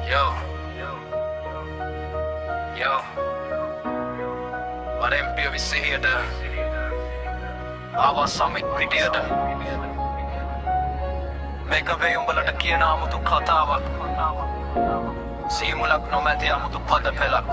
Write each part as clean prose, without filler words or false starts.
Yo, yo, varempio visihiyata awa samit pitiyata meka ve umbalata kiyana amutu kathawak සීමුලක් නොමැති අමුතු පද පෙළක්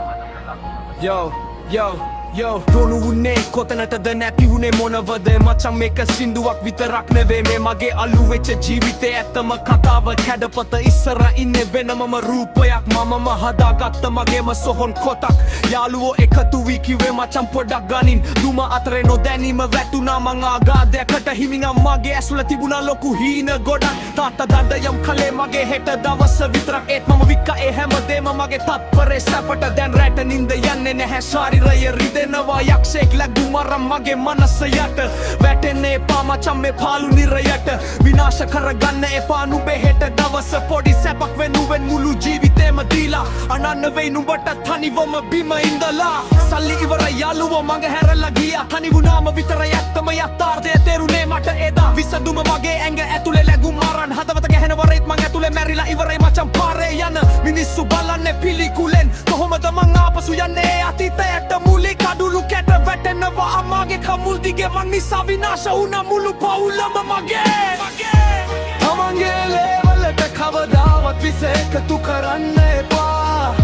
Yo, දොනු වුණේ කොතනටද නැති වුණේ මොනවද මචං මේක සින්දුවක් විතරක් නෙවේ මේ මගේ අලු වෙච්ච ජීවිතේ ඇත්තම කතාව කැඩපත ඉස්සර ඉන්නේ වෙනමම රූපයක් මමම හදාගත්ත මගේම සොහොන් කොටක් යාළුවෝ එකතු වී කිව්වේ මචං පොඩක් ගනින් දුම අතරේ නොදැනීම වැටුණා මං ආගාදයකට හිමිනම් මගේ ඇස්වල තිබුණා ලොකු හීන ගොඩක් තාත්තා දඩයම් කලේ මගේ හෙට දවස විතරක් ඒත් මම වික්කා ඒ හැමදේම මගේ තත්පරේ සැපට දැන් රැට නින්ද යන්නේ නැහැ ශාරීරය රිදෙනවා යක්ෂයෙක් ලැබුමරම් මගේ මනස යට වැටෙන්න එපා මචං මේ පාළු නිරයට විනාශ කරගන්න එපා නුඹේ හෙට දවස පොඩි සැපක් වෙනුවෙන් මුළු ජීවිතේම දීලා අනන්න වෙයි නුඹට තනිවම බිම ඉඳලා සල්ලි ඉවරයි යාළුවෝ මඟ හැරලා ගියා තනි වුණාම විතරයි ඇත්තම යථාර්ථය තේරුනේ මට එදා විසඳුම මගේ ඇඟ ඇතුලේ ලැබුම් මරන් හදවත ගැහෙන වරේත් මං ඇතුලේ මැරිලා ඉවරයි මචං පාරේ යන මිනිස්සු බලන්නේ පිළිකුලෙන් කොහොමද මං ආපසු යන්නේ අතීතයට මුලි කඩුළු කැට වැටෙනවා අම්මාගේ කමුල් දිගේ මං නිසා විනාශ වුණා මුළු පවුලම මගේ තමන්ගේ ලේවලට කවදාවත් විස එකතු කරන්න එපා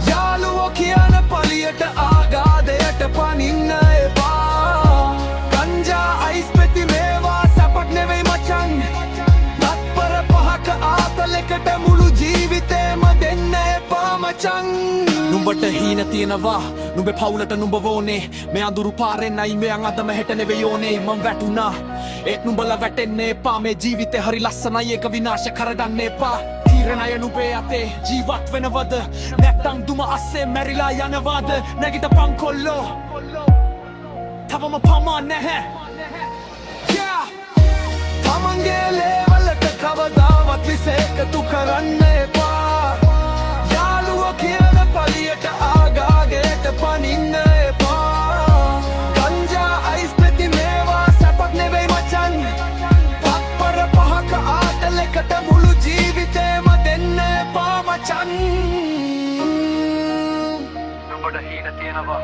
යාළුවෝ කියන පලියට ආගාදයට පනින්න එපා ගංජා අයිස් පෙති මේවා සැපක් නෙවෙයි මචං තත්පර පහක ආතලෙකට මුළු ජීවිතේම දෙන්න එපා මචං නුඹට හීන තියෙනවා නුඹේ පවුලට නුඹ වෝනේ මේ අඳුරු පාරෙන් අයින් වෙයන් අදම හෙට නෙවෙයි ඕනේ මං වැටුණා ඒත් නුඹලා වැටෙන්න එපා මේ ජීවිතේ හරි ලස්සනයි ඒක විනාශ කරගන්න එපා තීරණය නුඹේ අතේ ජීවත් වෙනවද නැත්තම් දුම අස්සේ මැරිලා යනවද නැගිටපන් කොල්ලෝ තවම පමා නැහැ තමන්ගේ ලේවලට කවදාවත් විස එකතු කරන්න එපා යාළුවෝ කියන පලියට ආගාදයට පනින්න එපා ගංජා අයිස් පෙති මේවා සැපක් නෙවෙයි මචං තත්පර පහක ආතලෙකට මුළු ජීවිතේම දෙන්න එපා මචං නුඹට හීන තියෙනවා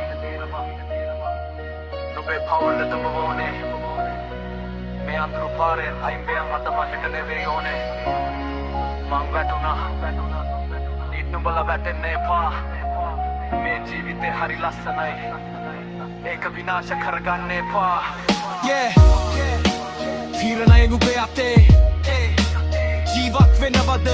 නුඹේ පවුලටම වෝනේ මේ අඳුරු පාරෙන් අයින් වෙයන් අදම හෙට නෙවෙයි ඕනේ මං වැටුණා නුඹලා වැටෙන්න එපා මේ ජීවිතේ හරි ලස්සනයි ඒක විනාශ කරගන්න එපා තීරණය නුඹේ අතේ ජීවත් වෙනවද